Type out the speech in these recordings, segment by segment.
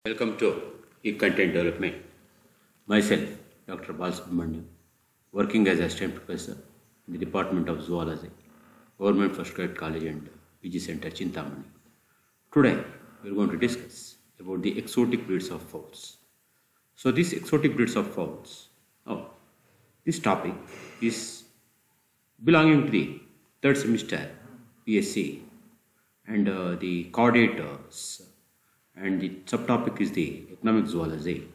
Welcome to e-content development. Myself, Dr. Balasubramanian, working as assistant professor in the Department of Zoology, Government First Grade College and PG Center, Chintamani. Today, we are going to discuss about the exotic breeds of fowls. So, these exotic breeds of fowls, this topic is belonging to the third semester BSc and the coordinators, and the subtopic is the economic zoology.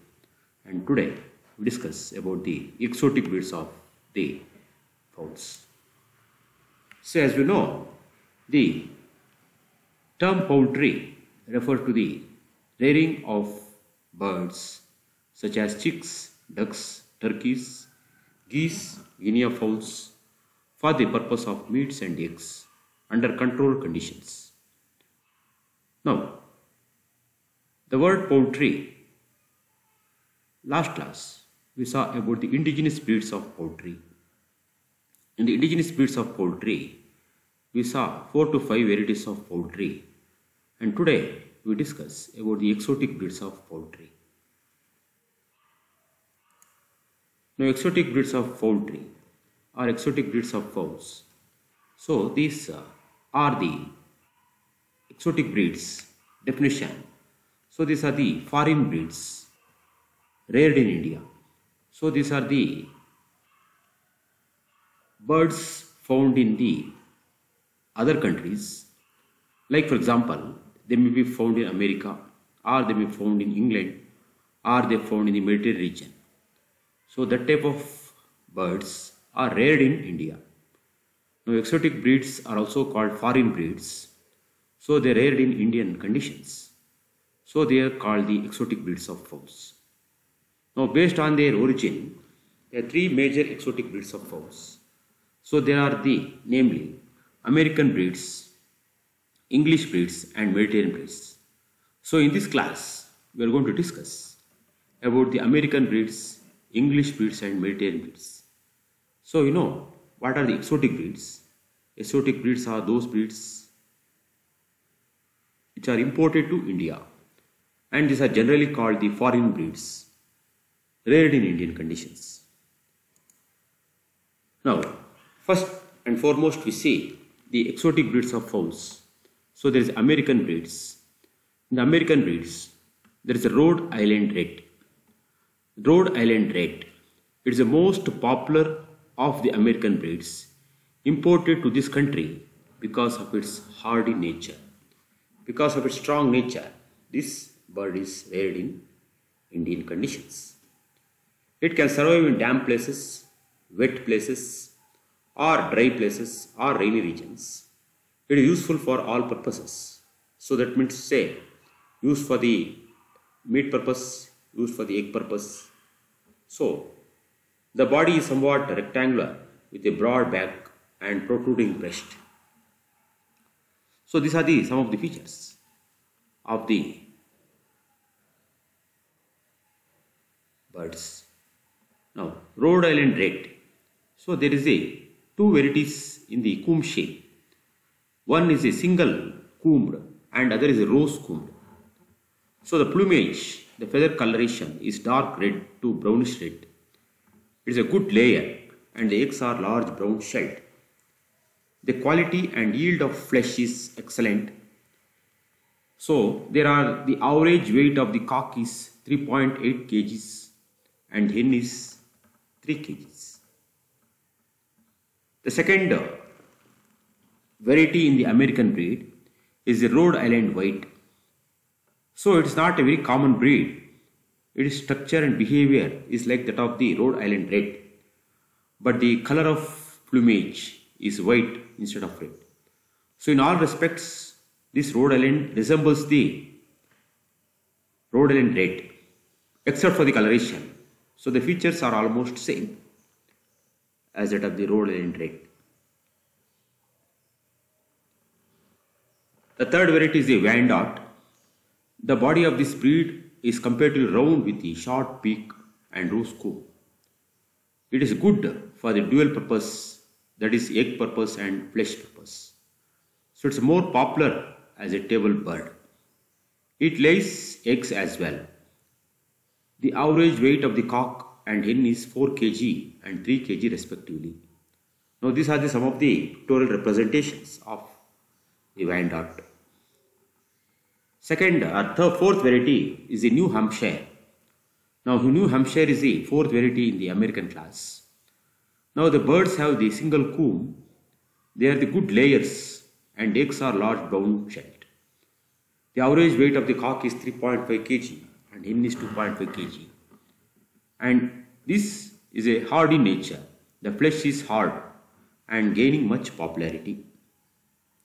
And today we discuss about the exotic breeds of the fowls. So as you know, the term poultry refers to the rearing of birds such as chicks, ducks, turkeys, geese, guinea fowls for the purpose of meats and eggs under controlled conditions. Now, the word poultry, last class we saw about the indigenous breeds of poultry. In the indigenous breeds of poultry, we saw 4 to 5 varieties of poultry, and today we discuss about the exotic breeds of poultry. Now, exotic breeds of poultry or exotic breeds of fowls. So these are the exotic breeds definition. So these are the foreign breeds reared in India. So these are the birds found in the other countries. Like for example, they may be found in America, or they may be found in England, or they are found in the Mediterranean region. So that type of birds are reared in India. Now exotic breeds are also called foreign breeds. So they are reared in Indian conditions. So they are called the exotic breeds of fowls. Now based on their origin, there are 3 major exotic breeds of fowls. So there are namely American breeds, English breeds and Mediterranean breeds. So in this class, we are going to discuss about the American breeds, English breeds and Mediterranean breeds. So you know, what are the exotic breeds? Exotic breeds are those breeds which are imported to India, and these are generally called the foreign breeds, reared in Indian conditions. Now, first and foremost we see the exotic breeds of fowls. So there is American breeds. In the American breeds, there is a Rhode Island Red. Rhode Island Red, it is the most popular of the American breeds imported to this country because of its hardy nature. Because of its strong nature, this bird is reared in Indian conditions. It can survive in damp places, wet places, or dry places, or rainy regions. It is useful for all purposes. So that means say, used for the meat purpose, used for the egg purpose. So the body is somewhat rectangular with a broad back and protruding breast. So these are some of the features of the birds. Now, Rhode Island Red. So there is 2 varieties in the comb shape. One is a single combed and other is a rose combed. So the plumage, the feather coloration is dark red to brownish red. It is a good layer and the eggs are large brown shelled. The quality and yield of flesh is excellent. So the average weight of the cock is 3.8 kgs and hen is 3 kgs. The second variety in the American breed is the Rhode Island White. So it is not a very common breed. Its structure and behavior is like that of the Rhode Island Red, but the color of plumage is white instead of red. So in all respects, this Rhode Island resembles the Rhode Island Red, except for the coloration. So the features are almost same as that of the Rhode Island Red. The third variety is the Wyandotte. The body of this breed is comparatively round with the short beak and rose comb. It is good for the dual purpose, that is egg purpose and flesh purpose. So it's more popular as a table bird. It lays eggs as well. The average weight of the cock and hen is 4 kg and 3 kg respectively. Now these are some of the pictorial representations of the Wyandotte. Fourth variety is the New Hampshire. Now New Hampshire is the fourth variety in the American class. Now the birds have the single comb. They are the good layers and eggs are large brown shelled. The average weight of the cock is 3.5 kg and hen is 2.5 kg. And this is a hardy nature. The flesh is hard and gaining much popularity.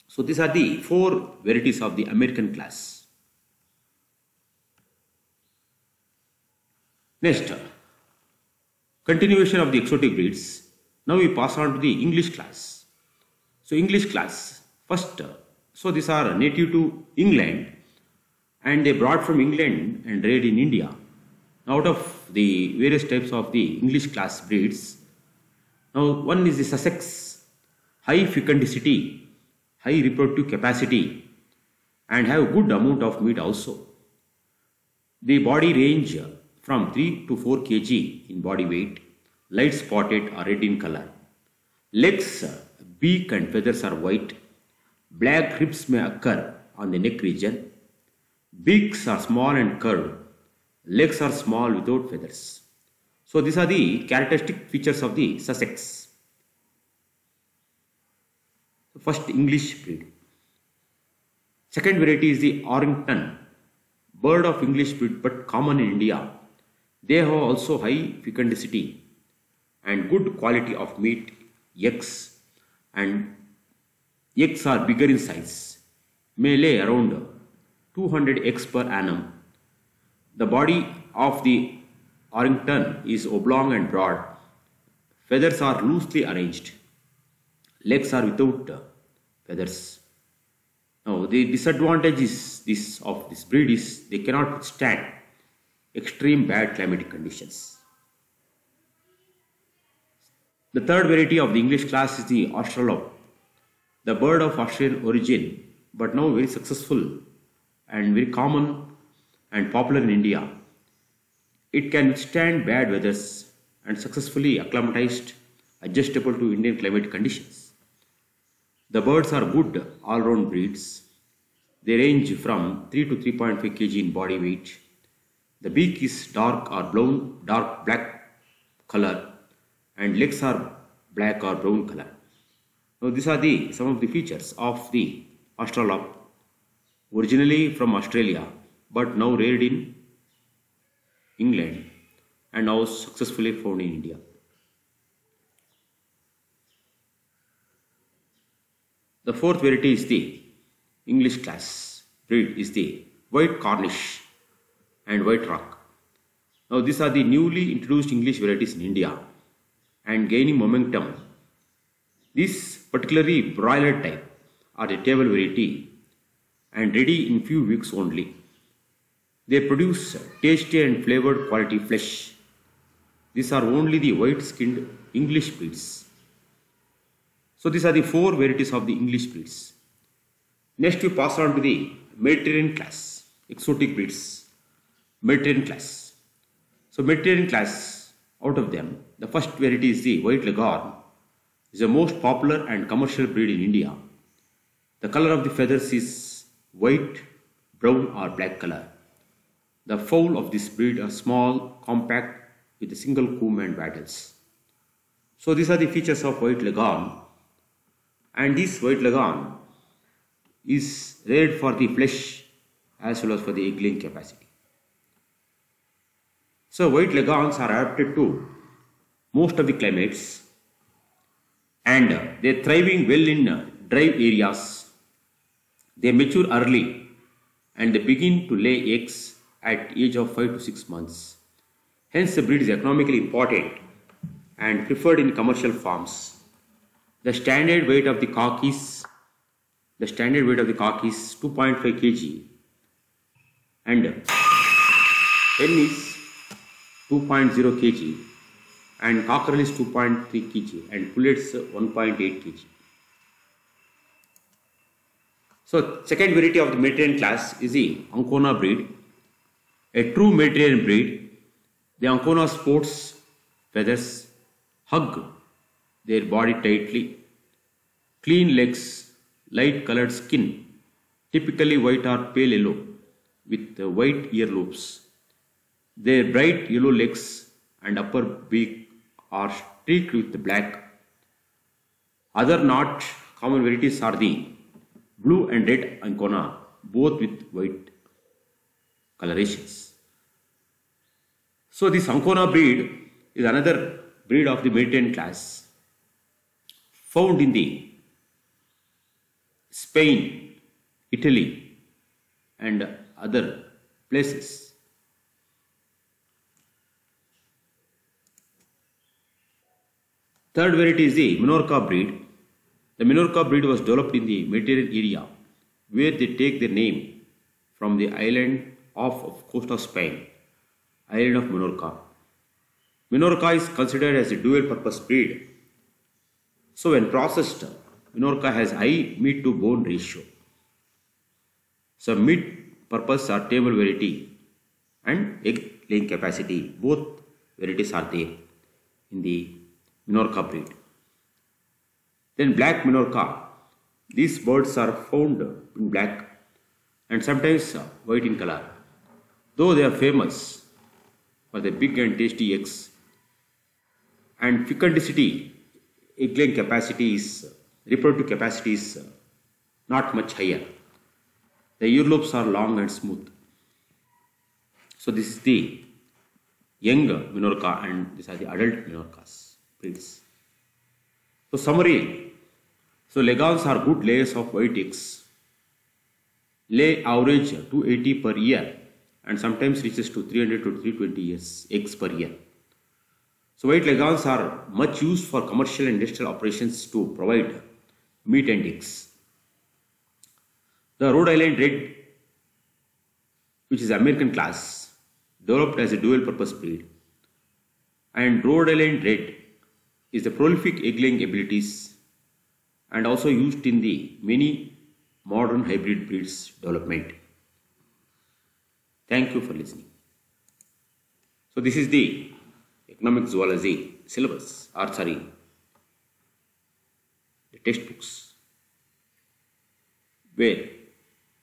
So these are the 4 varieties of the American class. Next, continuation of the exotic breeds. Now we pass on to the English class. So English class, first, so these are native to England and they brought from England and reared in India. Out of the various types of the English class breeds, now one is the Sussex, high fecundity, high reproductive capacity and have good amount of meat also. The body range from 3 to 4 kg in body weight, light spotted or red in color. Legs, beak and feathers are white. Black ribs may occur on the neck region. Beaks are small and curved. Legs are small without feathers. So these are the characteristic features of the Sussex. First, English breed. Second variety is the Orrington, bird of English breed but common in India. They have also high fecundity and good quality of meat, eggs, and eggs are bigger in size, may lay around 200 eggs per annum. The body of the Orrington is oblong and broad. Feathers are loosely arranged. Legs are without feathers. Now the disadvantage is of this breed is they cannot withstand extreme bad climatic conditions. The third variety of the English class is the Australorp, the bird of Australian origin but now very successful and very common and popular in India. It can withstand bad weathers and successfully acclimatized, adjustable to Indian climatic conditions. The birds are good all-round breeds. They range from 3 to 3.5 kg in body weight. The beak is dark or dark black color and legs are black or brown color. Now these are some of the features of the Australorp, originally from Australia but now reared in England and now successfully found in India. The fourth variety is the English class breed is the White Cornish and White Rock. Now these are the newly introduced English varieties in India and gaining momentum. These particularly broiler type are the table variety and ready in few weeks only. They produce tasty and flavored quality flesh. These are only the white skinned English breeds. So these are the 4 varieties of the English breeds. Next we pass on to the Mediterranean class, exotic breeds, Mediterranean class. So Mediterranean class, out of them, the first variety is the White Leghorn. It is the most popular and commercial breed in India. The color of the feathers is white, brown or black color. The fowl of this breed are small, compact with a single comb and wattles. So these are the features of White Leghorn. And this White Leghorn is reared for the flesh as well as for the egg laying capacity. So White Leghorns are adapted to most of the climates and they are thriving well in dry areas. They mature early and they begin to lay eggs at age of 5 to 6 months. Hence the breed is economically important and preferred in commercial farms. The standard weight of the cock is 2.5 kg and hen is 2.0 kg and cockerel is 2.3 kg and pullets 1.8 kg. So second variety of the Mediterranean class is the Ancona breed, a true Mediterranean breed. The Ancona sports feathers, hug their body tightly, clean legs, light colored skin, typically white or pale yellow with white earlobes. Their bright yellow legs and upper beak are streaked with black. Other not common varieties are the blue and red Ancona, both with white colorations. So this Ancona breed is another breed of the Mediterranean class, found in the Spain, Italy, and other places. Third variety is the Minorca breed. The Minorca breed was developed in the Mediterranean area, where they take their name from the island of coast of Spain, island of Minorca. Minorca is considered as a dual-purpose breed. So when processed, Minorca has high meat to bone ratio. So meat purpose are table variety and egg laying capacity. Both varieties are there in the Minorca breed. Then black Minorca. These birds are found in black and sometimes white in color. Though they are famous for their big and tasty eggs and fecundity, egg laying capacity is, reproductive capacity is not much higher. The earlobes are long and smooth. So this is the young Minorca and these are the adult Minorcas breeds. So summary. So Leghorns are good layers of white eggs. Lay average 280 per year and sometimes reaches to 300 to 320 eggs per year. So white Leghorns are much used for commercial and industrial operations to provide meat and eggs. The Rhode Island Red, which is American class, developed as a dual-purpose breed. And Rhode Island Red is the prolific egg-laying abilities and also used in the many modern hybrid breeds development. Thank you for listening. So this is the economic zoology syllabus, or sorry, the textbooks, where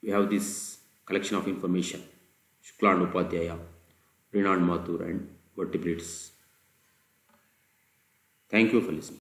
we have this collection of information, Shukla and Upadhyaya, Rinand Mathur and vertebrates. Thank you for listening.